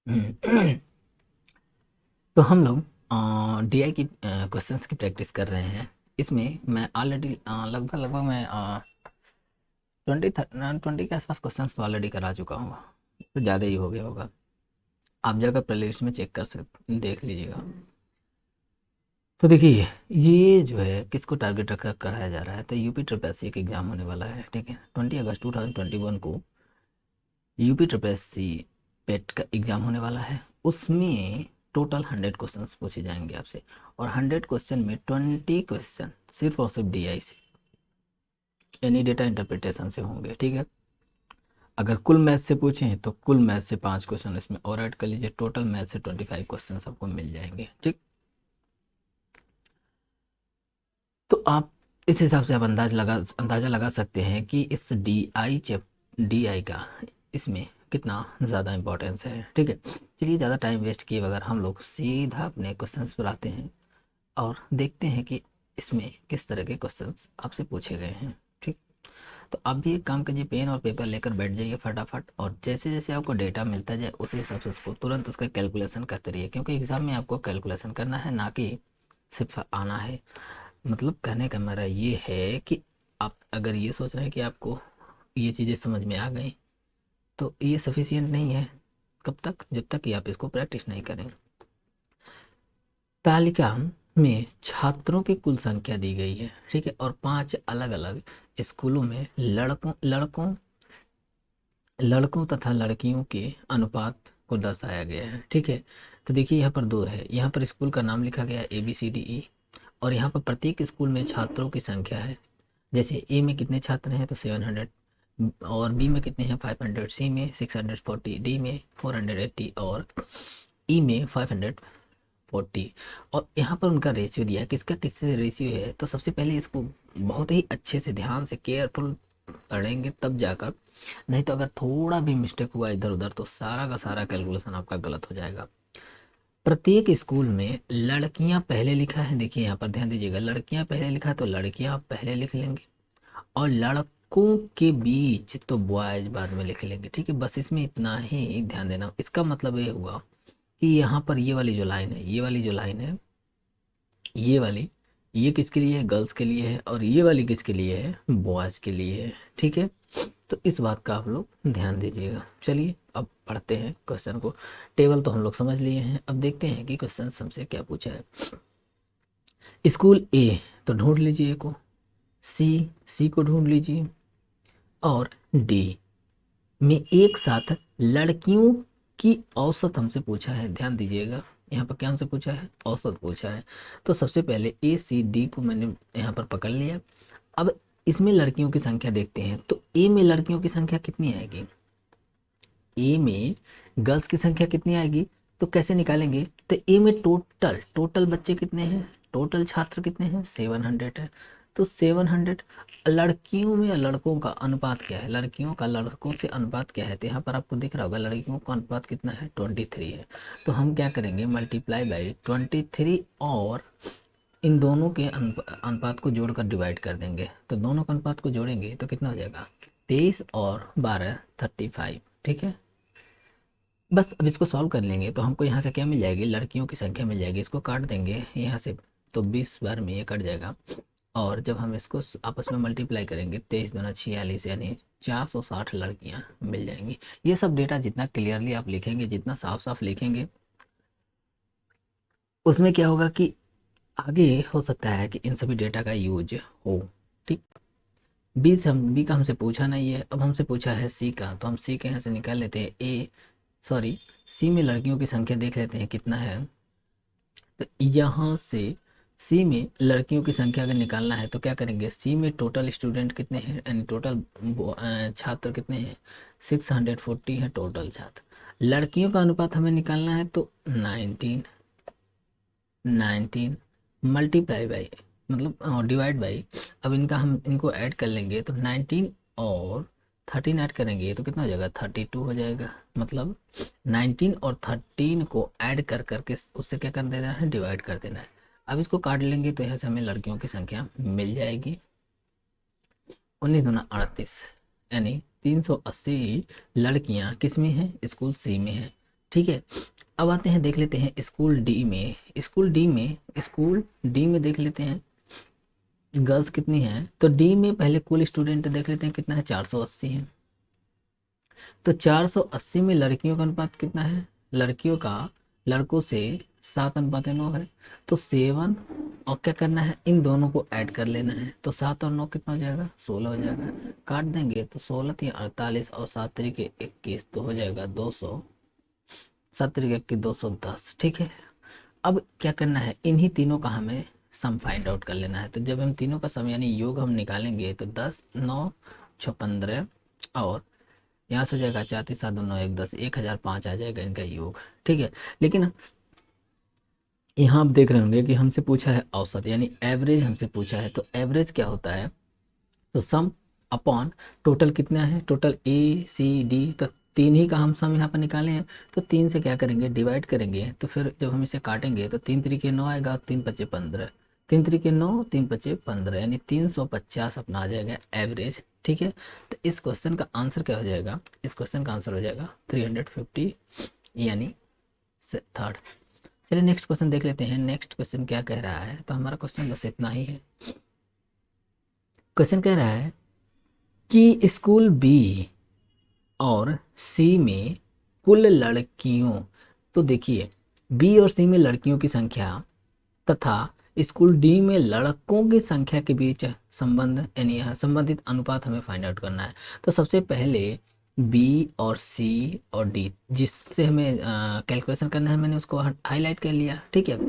तो हम लोग डीआई की क्वेश्चंस की प्रैक्टिस कर रहे हैं। इसमें मैं ऑलरेडी लगभग लगभग मैं 20 के आसपास क्वेश्चंस तो ऑलरेडी करा चुका हूँ। तो ज़्यादा ही हो गया होगा। आप जाकर प्लेलिस्ट में चेक कर सकते, देख लीजिएगा। तो देखिए, ये जो है किसको टारगेट रखकर कराया जा रहा है, तो यूपी ट्रिपल एस सी का एग्जाम होने वाला है। ठीक है, 20 अगस्त 2021 को यूपी ट्रिपल एस सी पेट का एग्ज़ाम होने वाला है। उसमें टोटल 100 क्वेश्चंस पूछे जाएंगे आपसे, और 100 क्वेश्चन में 20 क्वेश्चन सिर्फ और सिर्फ डीआई से, यानी डेटा इंटरप्रिटेशन से होंगे। ठीक है, अगर कुल मैथ से पूछें तो कुल मैथ से 5 क्वेश्चन इसमें और ऐड कर लीजिए, टोटल मैथ से 25 क्वेश्चन आपको मिल जाएंगे। ठीक, तो आप इस हिसाब से आप अंदाज़ा लगा सकते हैं कि इस डी आई का इसमें कितना ज़्यादा इम्पोर्टेंस है। ठीक है, चलिए ज़्यादा टाइम वेस्ट किए बगैर हम लोग सीधा अपने क्वेश्चंस पर आते हैं और देखते हैं कि इसमें किस तरह के क्वेश्चंस आपसे पूछे गए हैं। ठीक, तो आप भी एक काम कीजिए, पेन और पेपर लेकर बैठ जाइए फटाफट, और जैसे जैसे आपको डेटा मिलता जाए उसी हिसाब से उसको तुरंत उसका कैलकुलेशन करते रहिए, क्योंकि एग्ज़ाम में आपको कैलकुलेशन करना है, ना कि सिर्फ आना है। मतलब कहने का मेरा ये है कि आप अगर ये सोच रहे हैं कि आपको ये चीज़ें समझ में आ गई, तो ये सफिशियंट नहीं है। कब तक? जब तक कि आप इसको प्रैक्टिस नहीं करें। तालिका में छात्रों की कुल संख्या दी गई है। ठीक है, और 5 अलग अलग स्कूलों में लड़कों लड़कों लड़कों तथा लड़कियों के अनुपात को दर्शाया गया है। ठीक है, तो देखिए यहाँ पर दो है, यहाँ पर स्कूल का नाम लिखा गया ABCDE, और यहाँ पर प्रत्येक स्कूल में छात्रों की संख्या है। जैसे ए में कितने छात्र हैं तो 700, और बी में कितने हैं 500, सी में 640, डी में 480, और ई में 540। और यहाँ पर उनका रेशियो दिया है, किसका किससे रेशियो है, तो सबसे पहले इसको बहुत ही अच्छे से ध्यान से केयरफुल पढ़ेंगे तब जाकर, नहीं तो अगर थोड़ा भी मिस्टेक हुआ इधर उधर तो सारा का सारा कैलकुलेशन आपका गलत हो जाएगा। प्रत्येक स्कूल में लड़कियां पहले लिखा है, देखिए यहाँ पर ध्यान दीजिएगा, लड़कियां पहले लिखा है तो लड़कियां आप पहले लिख लेंगे, और लड़कों के बीच तो बॉयज बाद में लिख लेंगे। ठीक है, बस इसमें इतना ही ध्यान देना। इसका मतलब ये हुआ कि यहाँ पर ये वाली जो लाइन है, ये वाली जो लाइन है, ये वाली, ये किसके लिए है? गर्ल्स के लिए है, और ये वाली किसके लिए है? बॉयज के लिए है। ठीक है, तो इस बात का आप लोग ध्यान दीजिएगा। चलिए अब पढ़ते हैं क्वेश्चन को। टेबल तो हम लोग समझ लिए हैं, अब देखते हैं कि क्वेश्चन हमसे क्या पूछा है। स्कूल ए तो ढूंढ लीजिए को, सी को ढूंढ लीजिए, और डी में एक साथ लड़कियों की औसत हमसे पूछा है। ध्यान दीजिएगा, यहाँ पर क्या हमसे पूछा है? औसत पूछा है। तो सबसे पहले ACD को मैंने यहाँ पर पकड़ लिया। अब इसमें लड़कियों की संख्या देखते हैं, तो ए में लड़कियों की संख्या कितनी आएगी? ए में गर्ल्स की संख्या कितनी आएगी? तो कैसे निकालेंगे? तो ए में टोटल टोटल बच्चे कितने हैं, टोटल छात्र कितने हैं? 700 है। तो 700, लड़कियों में लड़कों का अनुपात क्या है? लड़कियों का लड़कों से अनुपात क्या है? तो यहाँ पर आपको दिख रहा होगा लड़कियों का अनुपात कितना है? 23 है। तो हम क्या करेंगे? मल्टीप्लाई बाई 23, और इन दोनों के अनुपात को जोड़कर डिवाइड कर देंगे। तो दोनों का अनुपात को जोड़ेंगे तो कितना हो जाएगा? 23 और 12, 35। ठीक है, बस अब इसको सॉल्व कर लेंगे तो हमको यहाँ से क्या मिल जाएगी? लड़कियों की संख्या मिल जाएगी। इसको काट देंगे यहाँ से, तो 20 बार में ये कट जाएगा, और जब हम इसको आपस में मल्टीप्लाई करेंगे, 23 दूना 46, यानी 460 लड़कियाँ मिल जाएंगी। ये सब डेटा जितना क्लियरली आप लिखेंगे, जितना साफ साफ लिखेंगे, उसमें क्या होगा कि आगे हो सकता है कि इन सभी डेटा का यूज हो। ठीक, बी का हमसे पूछा नहीं है, अब हमसे पूछा है सी का, तो हम सी के यहाँ से निकाल लेते हैं। सॉरी, सी में लड़कियों की संख्या देख लेते हैं कितना है। तो यहाँ से सी में लड़कियों की संख्या अगर निकालना है तो क्या करेंगे? सी में टोटल स्टूडेंट कितने हैं, यानी टोटल छात्र कितने हैं? 640 है टोटल छात्र। लड़कियों का अनुपात हमें निकालना है तो 19 मल्टीप्लाई बाई, मतलब डिवाइड बाई, अब इनका हम इनको ऐड कर लेंगे तो 19 और 13 ऐड करेंगे तो कितना हो जाएगा? 32 हो जाएगा। मतलब 19 और 13 को ऐड कर करके उससे क्या कर देना है? डिवाइड कर देना है। अब इसको काट लेंगे तो यहाँ से हमें लड़कियों की संख्या मिल जाएगी 19 दूना 38, यानी 380 लड़कियाँ किस में हैं? स्कूल सी में हैं। ठीक है। अब आते हैं, देख लेते हैं स्कूल डी में। स्कूल डी में देख लेते हैं गर्ल्स कितनी हैं। तो डी में पहले कुल स्टूडेंट देख लेते हैं कितना है, 480 है। तो 480 में लड़कियों का अनुपात कितना है, लड़कियों का लड़कों से 7:9 है। तो 7, और क्या करना है, इन दोनों को ऐड कर लेना है। तो 7 और 9 कितना हो जाएगा, 16 हो जाएगा। काट देंगे तो 16 3 48 और 7 तरीके 21, तो हो जाएगा 200, 7 तरीके 21 210। ठीक है। अब क्या करना है, इन्हीं तीनों का हमें सम फाइंड आउट कर लेना है। तो जब हम तीनों का सम यानी योग हम निकालेंगे तो 10 9 6 15, और यहाँ से हो जाएगा 4 3 7 2 9 1 10, 1005 आ जाएगा इनका योग। ठीक है। लेकिन यहाँ आप देख रहे होंगे कि हमसे पूछा है औसत यानी एवरेज हमसे पूछा है। तो एवरेज क्या होता है, तो सम अपॉन टोटल कितना है, टोटल ए सी डी, तो तीन ही का हम सम यहाँ पर निकाले हैं। तो 3 से क्या करेंगे, डिवाइड करेंगे। तो फिर जब हम इसे काटेंगे तो 3 तरीके 9 आएगा, 3 पच्चे 15, 3 तरीके 9, 3 पच्चे 15, यानी 350 अपना आ जाएगा एवरेज। ठीक है। तो इस क्वेश्चन का आंसर क्या हो जाएगा, इस क्वेश्चन का आंसर हो जाएगा 350, यानी थर्ड। चलिए नेक्स्ट क्वेश्चन देख लेते हैं। नेक्स्ट क्वेश्चन क्या कह रहा है, तो हमारा क्वेश्चन बस इतना ही है। क्वेश्चन कह रहा है कि स्कूल बी और सी में कुल लड़कियों, तो देखिए बी और सी में लड़कियों की संख्या तथा स्कूल डी में लड़कों की संख्या के बीच संबंध यानी संबंधित अनुपात हमें फाइंड आउट करना है। तो सबसे पहले बी और सी और डी जिससे हमें कैलकुलेशन करना है, मैंने उसको हाईलाइट कर लिया। ठीक है।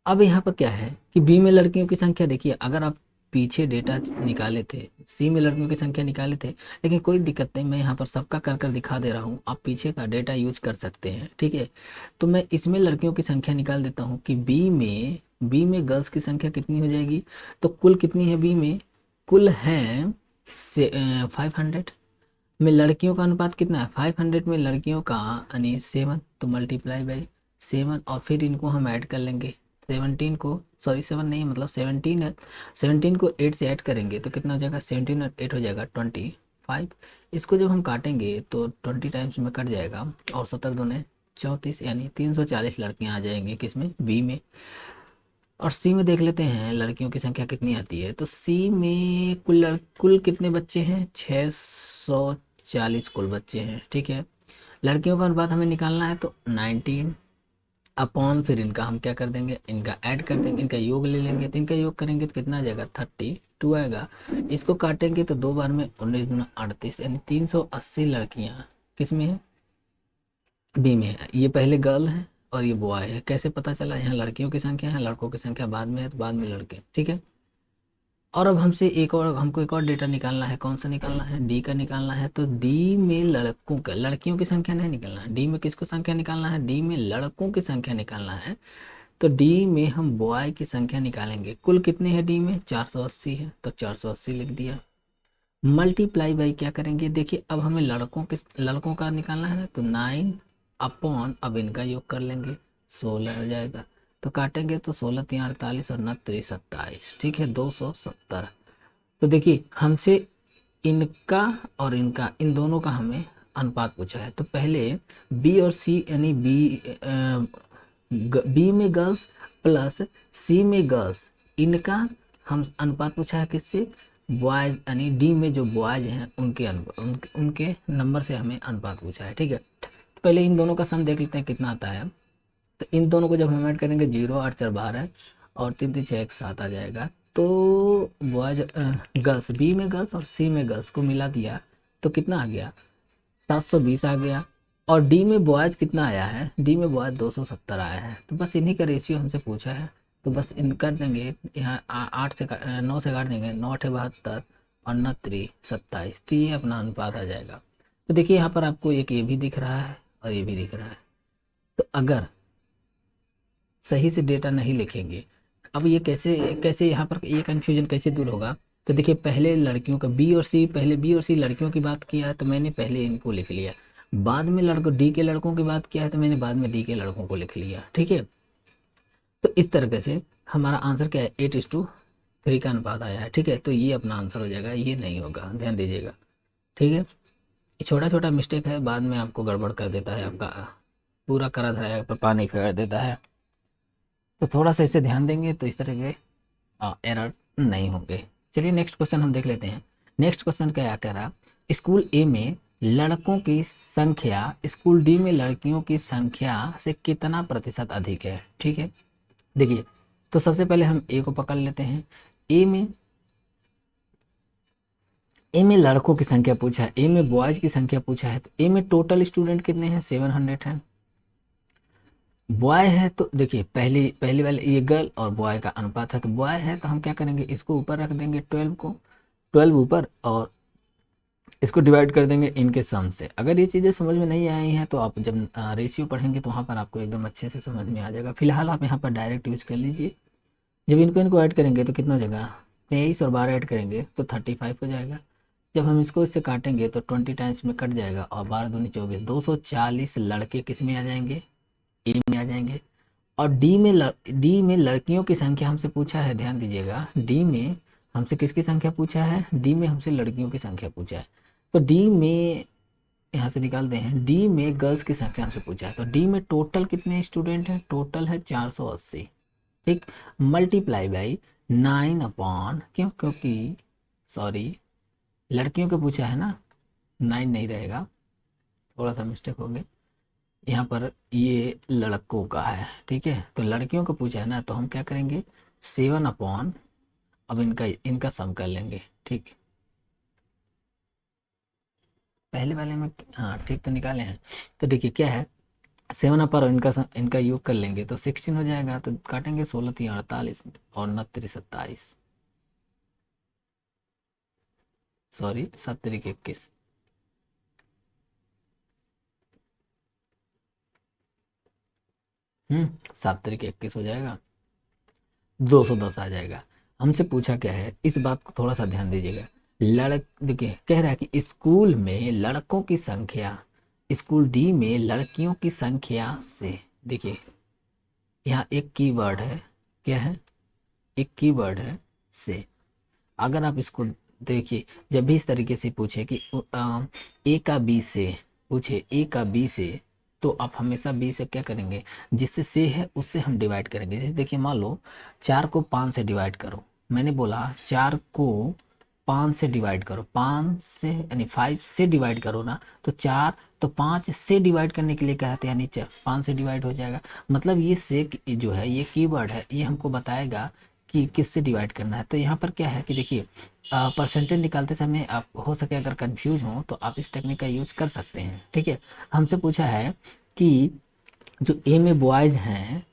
अब यहाँ पर क्या है कि बी में लड़कियों की संख्या, देखिए अगर आप पीछे डेटा निकाले थे, सी में लड़कियों की संख्या निकाले थे, लेकिन कोई दिक्कत नहीं, मैं यहाँ पर सबका कर कर दिखा दे रहा हूँ, आप पीछे का डेटा यूज कर सकते हैं। ठीक है। तो मैं इसमें लड़कियों की संख्या निकाल देता हूँ कि बी में गर्ल्स की संख्या कितनी हो जाएगी। तो कुल कितनी है बी में, कुल है 500 में, लड़कियों का अनुपात कितना है, 500 में लड़कियों का यानी 7, तो मल्टीप्लाई बाई 7, और फिर इनको हम ऐड कर लेंगे 17 को, सॉरी 7 नहीं मतलब 17 है, 17 को 8 से ऐड करेंगे तो कितना हो जाएगा, 17 और 8 हो जाएगा 25। इसको जब हम काटेंगे तो 20 टाइम्स में कट जाएगा, और 17 दूने 34, यानी 340 लड़कियां आ जाएंगी किसमें, बी में। और सी में देख लेते हैं लड़कियों की संख्या कितनी आती है। तो सी में कुल कितने बच्चे हैं, 640 कुल बच्चे हैं। ठीक है। लड़कियों का अनुपात हमें निकालना है, तो 19 अपॉन, फिर इनका हम क्या कर देंगे, इनका ऐड कर देंगे, इनका योग ले लेंगे। तो इनका योग करेंगे तो कितना आ जाएगा, 32 आएगा। इसको काटेंगे तो 2 बार में 19 दूना 38, यानी 380 लड़कियाँ किस में है, बी में है। ये पहले गर्ल है और ये बॉय है। कैसे पता चला, यहाँ लड़कियों की संख्या है, लड़कों की संख्या बाद में है, तो बाद में लड़के। ठीक है। और अब हमको एक और डेटा निकालना है। कौन सा निकालना है, डी का निकालना है। तो डी में लड़कों का, लड़कियों की संख्या नहीं निकालना है, डी में किसको संख्या निकालना है, डी में लड़कों की संख्या निकालना है। तो डी में हम बॉय की संख्या निकालेंगे। कुल कितने हैं डी में, 480 है, तो 480 लिख दिया। मल्टीप्लाई बाई क्या करेंगे, देखिए अब हमें लड़कों का निकालना है ना, तो 9 अपॉन, अब इनका योग कर लेंगे, 16 हो जाएगा। तो काटेंगे तो 16 3 48 और 9 3 27। ठीक है, 270। तो देखिए हमसे इनका और इनका, इन दोनों का हमें अनुपात पूछा है। तो पहले बी और सी यानी बी में गर्ल्स प्लस सी में गर्ल्स, इनका हम अनुपात पूछा है किससे, बॉयज यानी डी में जो बॉयज हैं उनके नंबर से हमें अनुपात पूछा है। ठीक है। तो पहले इन दोनों का सम देख लेते हैं कितना आता है। तो इन दोनों को जब हम ऐड करेंगे, 0 8 4 12 और 3 3 6 1 7 आ जाएगा। तो बॉयज गर्ल्स, बी में गर्ल्स और सी में गर्ल्स को मिला दिया तो कितना आ गया, 720 आ गया। और डी में बॉयज कितना आया है, डी में बॉयज 270 आया है। तो बस इन्हीं का रेशियो हमसे पूछा है। तो बस इन कर देंगे यहाँ 9 से काट देंगे, 9 8 72 और 9 3 27, तो ये अपना अनुपात आ जाएगा। तो देखिए यहाँ पर आपको एक ये भी दिख रहा है और ये भी दिख रहा है। तो अगर सही से डेटा नहीं लिखेंगे, अब ये कैसे कैसे यहाँ पर ये कन्फ्यूजन कैसे दूर होगा। तो देखिए पहले लड़कियों का पहले बी और सी लड़कियों की बात किया है तो मैंने पहले इनको लिख लिया, बाद में डी के लड़कों की बात किया है तो मैंने बाद में डी के लड़कों को लिख लिया। ठीक है। तो इस तरीके से हमारा आंसर क्या है, 8:3 का अनुपात आया है। ठीक है। तो ये अपना आंसर हो जाएगा, ये नहीं होगा, ध्यान दीजिएगा। ठीक है। ये छोटा छोटा मिस्टेक है, बाद में आपको गड़बड़ कर देता है, आपका पूरा करा धराया पर पानी फेर देता है। तो थोड़ा सा इसे ध्यान देंगे तो इस तरह के एरर नहीं होंगे। चलिए नेक्स्ट क्वेश्चन हम देख लेते हैं। नेक्स्ट क्वेश्चन क्या कह रहा, स्कूल ए में लड़कों की संख्या स्कूल डी में लड़कियों की संख्या से कितना प्रतिशत अधिक है। ठीक है, देखिए तो सबसे पहले हम ए को पकड़ लेते हैं। ए में लड़कों की संख्या पूछा है, ए में बॉयज की संख्या पूछा है, तो ए में टोटल स्टूडेंट कितने हैं, 700 हैं। बॉय है तो देखिए पहली पहली वाले ये गर्ल और बॉय का अनुपात है, तो बॉय है तो हम क्या करेंगे, इसको ऊपर रख देंगे 12 को, 12 ऊपर, और इसको डिवाइड कर देंगे इनके सम से। अगर ये चीज़ें समझ में नहीं आई हैं तो आप जब रेशियो पढ़ेंगे तो वहाँ पर आपको एकदम अच्छे से समझ में आ जाएगा। फिलहाल आप यहाँ पर डायरेक्ट यूज कर लीजिए। जब इनको इनको ऐड करेंगे तो कितना हो जाएगा, 23 और 12 ऐड करेंगे तो 35 हो जाएगा। जब हम इसको इससे काटेंगे तो 20 टाइम्स में कट जाएगा, और 12 दूनी 24, 240 लड़के किस में आ जाएंगे, ए में आ जाएंगे। और डी में लड़कियों की संख्या हमसे पूछा है, ध्यान दीजिएगा, डी में हमसे किसकी संख्या पूछा है, डी में हमसे लड़कियों की संख्या पूछा है। तो डी में यहाँ से निकालते हैं, डी में गर्ल्स की संख्या हमसे पूछा है, तो डी में टोटल कितने स्टूडेंट हैं, टोटल है 480। ठीक, मल्टीप्लाई बाई 9 अपॉन, क्यों, क्योंकि सॉरी लड़कियों को पूछा है ना, 9 नहीं रहेगा, थोड़ा सा मिस्टेक हो गया, यहाँ पर ये लड़कों का है। ठीक है, तो लड़कियों को पूछा है ना, तो हम क्या करेंगे, 7 अपॉन, अब इनका इनका सम कर लेंगे। ठीक, पहले वाले में हाँ ठीक तो निकाले हैं। तो देखिए क्या है, 7 अपर और इनका योग कर लेंगे तो 16 हो जाएगा। तो काटेंगे 16 3 48 और 29 27, सॉरी 7 तरीके 21, हम्म, 7 तरीके 21 हो जाएगा, 210 आ जाएगा। हमसे पूछा क्या है, इस बात को थोड़ा सा ध्यान दीजिएगा। देखिए कह रहा है कि स्कूल में लड़कों की संख्या स्कूल डी में लड़कियों की संख्या से, देखिए यहाँ एक कीवर्ड है, क्या है, एक कीवर्ड है से। अगर आप इसको देखिए, जब भी इस तरीके से पूछे कि ए का बी से, पूछे ए का बी से, तो आप हमेशा बी से क्या करेंगे, जिससे से है उससे हम डिवाइड करेंगे। जैसे देखिए मान लो 4 को 5 से डिवाइड करो, मैंने बोला 4 को 5 से डिवाइड करो, 5 से यानी 5 से डिवाइड करो ना, तो 4 तो 5 से डिवाइड करने के लिए कहते हैं, यानी 5 से डिवाइड हो जाएगा। मतलब ये से जो है ये कीवर्ड है, ये हमको बताएगा कि किससे डिवाइड करना है। तो यहाँ पर क्या है कि देखिए परसेंटेज निकालते समय आप हो सके अगर कंफ्यूज हो तो आप इस टेक्निक का यूज कर सकते हैं। ठीक है, हमसे पूछा है कि जो ए में बॉयज़ हैं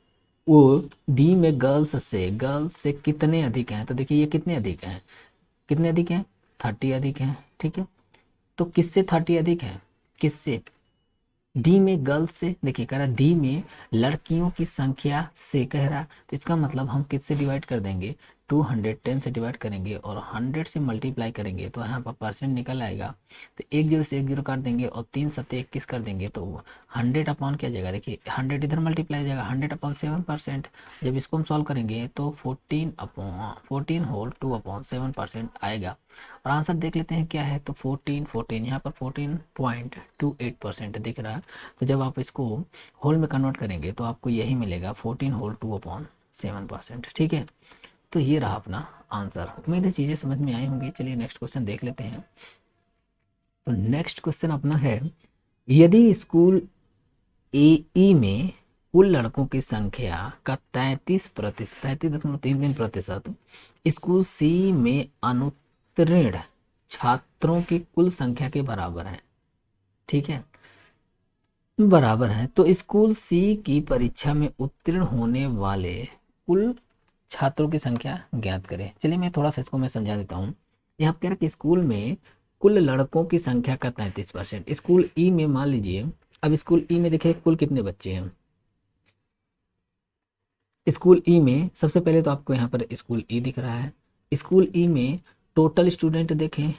वो डी में गर्ल्स से कितने अधिक हैं। तो देखिए ये कितने अधिक हैं, कितने अधिक हैं, 30 अधिक हैं। ठीक है, तो किससे 30 अधिक है, किससे, डी में गर्ल्स से। देखिए कह रहा डी में लड़कियों की संख्या से कह रहा, तो इसका मतलब हम किससे डिवाइड कर देंगे, 210 से डिवाइड करेंगे और 100 से मल्टीप्लाई करेंगे तो यहाँ पर परसेंट निकल आएगा। तो एक जीरो से एक जीरो काट देंगे और 3 सत्ते 21 कर देंगे तो 100 अपॉन क्या जाएगा, देखिए 100 इधर मल्टीप्लाई हो जाएगा, 100 अपॉन 7%। जब इसको हम सॉल्व करेंगे तो 14 होल 2 अपॉन 7% आएगा। और आंसर देख लेते हैं क्या है, तो 14 यहाँ पर 14.28% दिख रहा है। तो जब आप इसको होल में कन्वर्ट करेंगे तो आपको यही मिलेगा, 14 होल 2 अपॉन 7%। ठीक है, तो ये रहा अपना आंसर। उम्मीद है चीज़ें समझ में आई होंगी। चलिए नेक्स्ट क्वेश्चन देख लेते हैं। तो नेक्स्ट क्वेश्चन अपना है, यदि स्कूल ए में कुल लड़कों की संख्या का 33.33% स्कूल सी में अनुत्तीर्ण छात्रों की कुल संख्या के बराबर है। ठीक है, बराबर है, तो स्कूल सी की परीक्षा में उत्तीर्ण होने वाले कुल छात्रों की संख्या ज्ञात करें। चलिए मैं थोड़ा सा इसको मैं समझा देता हूँ। यहाँ कह रहा है कि स्कूल में कुल लड़कों की संख्या का 33%, स्कूल ई में मान लीजिए, अब स्कूल ई में देखिए कुल कितने बच्चे हैं। स्कूल ई में सबसे पहले तो आपको यहाँ पर स्कूल ई दिख रहा है। स्कूल ई में टोटल स्टूडेंट देखें,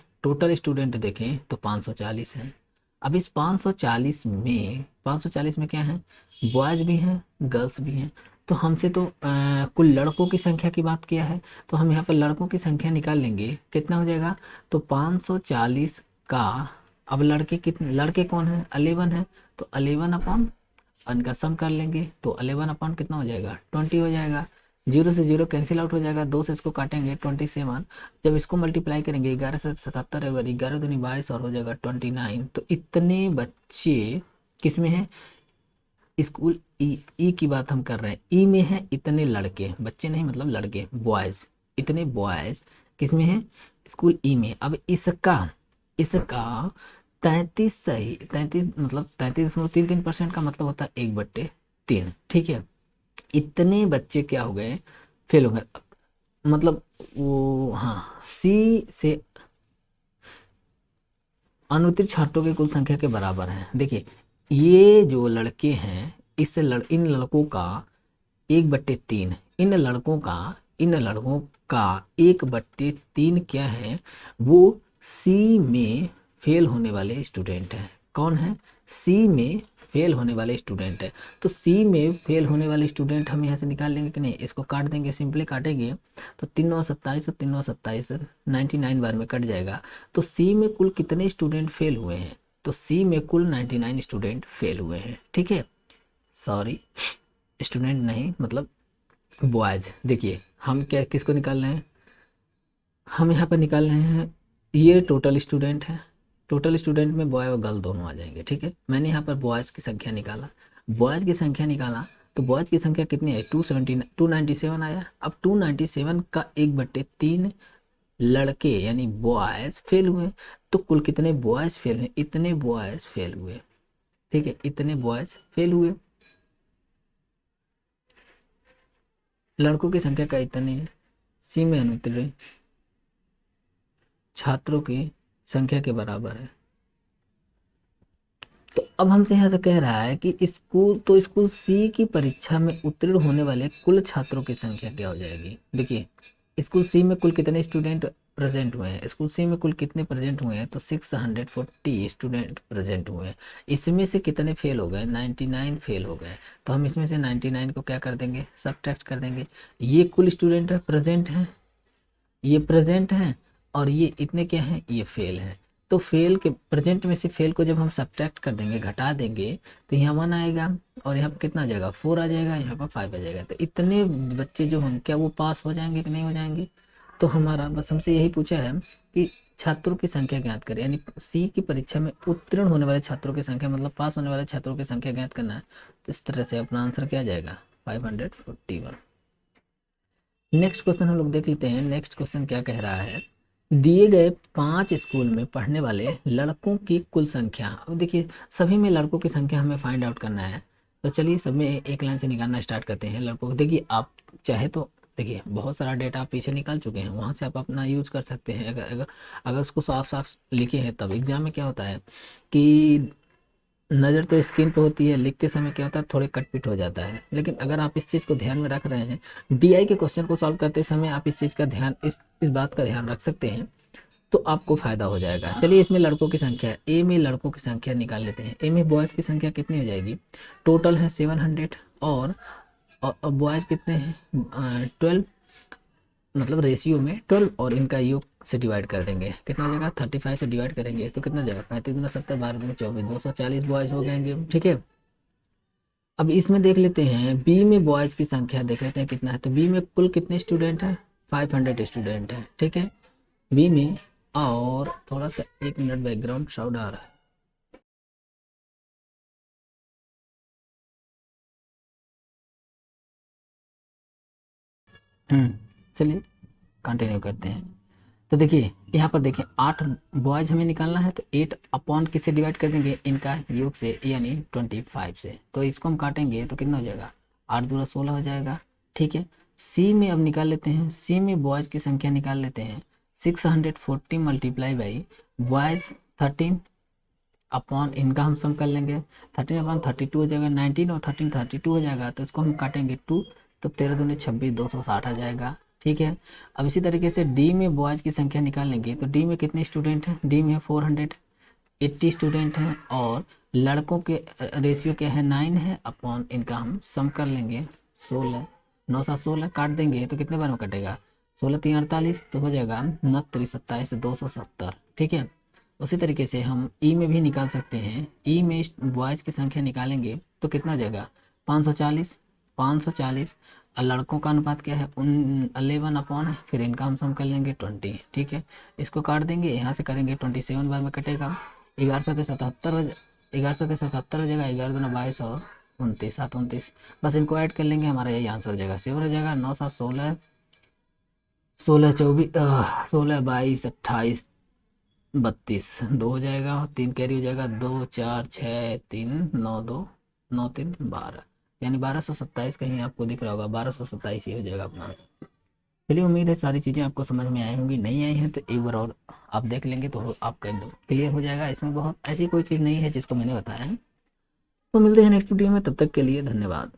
तो 540 है। अब इस 540 में क्या है, बॉयज भी हैं गर्ल्स भी हैं। तो हमसे तो कुल लड़कों की संख्या की बात किया है, तो हम यहाँ पर लड़कों की संख्या निकाल लेंगे, कितना हो जाएगा, तो 540 का अब लड़के कितने, लड़के कौन है, 11 है, तो 11 अपॉन, इनका सम कर लेंगे तो 11 अपॉन कितना हो जाएगा, 20 हो जाएगा। जीरो से जीरो कैंसिल आउट हो जाएगा, 2 से इसको काटेंगे 27। जब इसको मल्टीप्लाई करेंगे 11 से 77 होगा, 11 दूनी 22 और हो जाएगा 29। तो इतने बच्चे किस में है, स्कूल ई की बात हम कर रहे हैं, ई में है इतने लड़के, बच्चे नहीं मतलब लड़के, बॉयज, इतने बॉयज किस में है, स्कूल ई में। अब इसका इसका 33 सही, 33 मतलब 33.33% का मतलब होता है 1/3, ठीक है। इतने बच्चे क्या हो गए, फेल हो गए, मतलब वो, हाँ, सी से अनुत्तीर्ण छात्रों की कुल संख्या के बराबर है। देखिए ये जो लड़के हैं, इन लड़कों का 1/3, इन लड़कों का 1/3 क्या है, वो सी में फेल होने वाले स्टूडेंट हैं। कौन है, सी में फेल होने वाले स्टूडेंट है। तो सी में फेल होने वाले स्टूडेंट हम यहाँ से निकाल लेंगे कि नहीं, इसको काट देंगे, सिंपली काटेंगे तो 3×9 = 27 और 3×9 = 27, 99 बार में कट जाएगा। तो सी में कुल कितने स्टूडेंट फेल हुए हैं, तो सी में कुल 99 स्टूडेंट फेल हुए हैं, ठीक है। सॉरी, स्टूडेंट नहीं मतलब बॉयज। देखिए हम क्या किसको निकाल रहे हैं, हम यहाँ पर निकाल रहे हैं, ये टोटल स्टूडेंट है, टोटल स्टूडेंट में बॉय और गर्ल दोनों आ जाएंगे, ठीक है। मैंने यहाँ पर बॉयज़ की संख्या निकाला, बॉयज़ की संख्या निकाला, तो बॉयज़ की संख्या कितनी है, 297 आया। अब 297 का 1/3 लड़के यानी बॉयज़ फेल हुए, तो कुल कितने बॉयज़ फेल हुए, इतने बॉयज़ फेल हुए, ठीक है, इतने बॉयज़ फेल हुए। लड़कों की संख्या का इतने, सी में अनुत्तीर्ण छात्रों की संख्या के बराबर है। तो अब हमसे यहाँ से कह रहा है कि स्कूल सी की परीक्षा में उत्तीर्ण होने वाले कुल छात्रों की संख्या क्या हो जाएगी। देखिए स्कूल सी में कुल कितने स्टूडेंट प्रेजेंट हुए हैं, स्कूल सी में कुल कितने प्रेजेंट हुए हैं, तो 640 स्टूडेंट प्रेजेंट हुए हैं। इसमें से कितने फेल हो गए, 99 फेल हो गए। तो हम इसमें से 99 को क्या कर देंगे, सब्ट्रैक्ट कर देंगे। ये कुल स्टूडेंट प्रेजेंट हैं, ये प्रेजेंट हैं, और ये इतने क्या हैं, ये फेल हैं। तो फेल के प्रेजेंट में से फेल को जब हम सब्ट्रैक्ट कर देंगे, घटा देंगे, तो यहाँ 1 आएगा और यहाँ पर कितना आ जाएगा, 4 आ जाएगा, यहाँ पर 5 आ जाएगा। तो इतने बच्चे जो होंगे क्या वो पास हो जाएंगे कि नहीं हो जाएंगे। तो हमारा बस हमसे यही पूछा है कि छात्रों की संख्या ज्ञात करें, यानी सी की परीक्षा में उत्तीर्ण होने वाले छात्रों की संख्या मतलब पास होने वाले छात्रों की संख्या ज्ञात करना है। तो इस तरह से अपना आंसर क्या आ जाएगा, 541। नेक्स्ट क्वेश्चन हम लोग देख लेते हैं। नेक्स्ट क्वेश्चन क्या कह रहा है, दिए गए 5 स्कूल में पढ़ने वाले लड़कों की कुल संख्या। अब देखिए सभी में लड़कों की संख्या हमें फाइंड आउट करना है, तो चलिए सब में एक लाइन से निकालना स्टार्ट करते हैं लड़कों को। देखिए आप चाहे तो देखिए बहुत सारा डेटा आप पीछे निकाल चुके हैं, वहाँ से आप अपना यूज कर सकते हैं। अगर उसको साफ साफ लिखे हैं, तब एग्जाम में क्या होता है कि नज़र तो स्क्रीन पे होती है, लिखते समय क्या होता है थोड़े कटपिट हो जाता है। लेकिन अगर आप इस चीज़ को ध्यान में रख रहे हैं, डीआई के क्वेश्चन को सॉल्व करते समय आप इस चीज़ का ध्यान, इस बात का ध्यान रख सकते हैं, तो आपको फायदा हो जाएगा। चलिए इसमें लड़कों की संख्या, ए में लड़कों की संख्या निकाल लेते हैं। ए में बॉयज़ की संख्या कितनी हो जाएगी, टोटल है 700, और बॉयज़ कितने हैं 12, मतलब रेशियो में 12, और इनका योग से डिवाइड कर देंगे, कितना हो जाएगा 35 से डिवाइड करेंगे तो कितना हो जाएगा, 35×7 12×24, 240 बॉयज़ हो जाएंगे, ठीक है। अब इसमें देख लेते हैं बी में बॉयज़ की संख्या देख लेते हैं कितना है। तो बी में कुल कितने स्टूडेंट हैं, 500 स्टूडेंट हैं, ठीक है, बी में। और थोड़ा सा 1 मिनट बैकग्राउंड साउंड आ रहा है। चलिए कंटिन्यू करते हैं। तो देखिए यहाँ पर देखिए 8 बॉयज हमें निकालना है, तो 8 अपॉन किससे डिवाइड कर देंगे, इनका योग से, यानी 25 से। तो इसको हम काटेंगे तो कितना हो जाएगा, 8×2 = 16 हो जाएगा, ठीक है। सी में अब निकाल लेते हैं, सी में बॉयज़ की संख्या निकाल लेते हैं। 640 मल्टीप्लाई बाई बॉयज़ 13 अपॉन इनका हम सम कर लेंगे, 13/32 हो जाएगा, 19 और 13 32 हो जाएगा। तो इसको हम काटेंगे 2, तो 13×2 = 26, 260 आ जाएगा, ठीक है। अब इसी तरीके से डी में बॉयज़ की संख्या निकाल लेंगे, तो डी में कितने स्टूडेंट हैं, डी में 480 स्टूडेंट हैं, और लड़कों के रेशियो क्या है 9 है, अपॉन इनका हम सम कर लेंगे 16, 9×7 = 16, काट देंगे तो कितने बार में कटेगा, 16×3 = 48, तो हो जाएगा 29×3 = 27, 270, ठीक है। उसी तरीके से हम ई में भी निकाल सकते हैं। ई में बॉयज़ की संख्या निकालेंगे तो कितना जाएगा, 540। 540 और लड़कों का अनुपात क्या है, 11 अपॉन है, फिर इनका हम सम कर लेंगे 20। ठीक है, इसको काट देंगे, यहाँ से करेंगे 27 बार में कटेगा। 11 से 77 हो जाएगा, 11 दूना 22 और 29, 7 29, बस इनको ऐड कर लेंगे, हमारा यही आंसर हो जाएगा। सेव हो जाएगा 9 7 16, 16 24, 16 22 28 32, 2 हो जाएगा, 3 कैरी हो जाएगा, 2 4 6 3 9 2 9 3 12, यानी 1227 कहीं आपको दिख रहा होगा, 1227 ही हो जाएगा अपना आंसर। चलिए, उम्मीद है सारी चीज़ें आपको समझ में आई होंगी, नहीं आई हैं तो एक बार और आप देख लेंगे तो आपका एकदम क्लियर हो जाएगा। इसमें बहुत ऐसी कोई चीज़ नहीं है जिसको मैंने बताया है। तो मिलते हैं नेक्स्ट वीडियो में, तब तक के लिए धन्यवाद।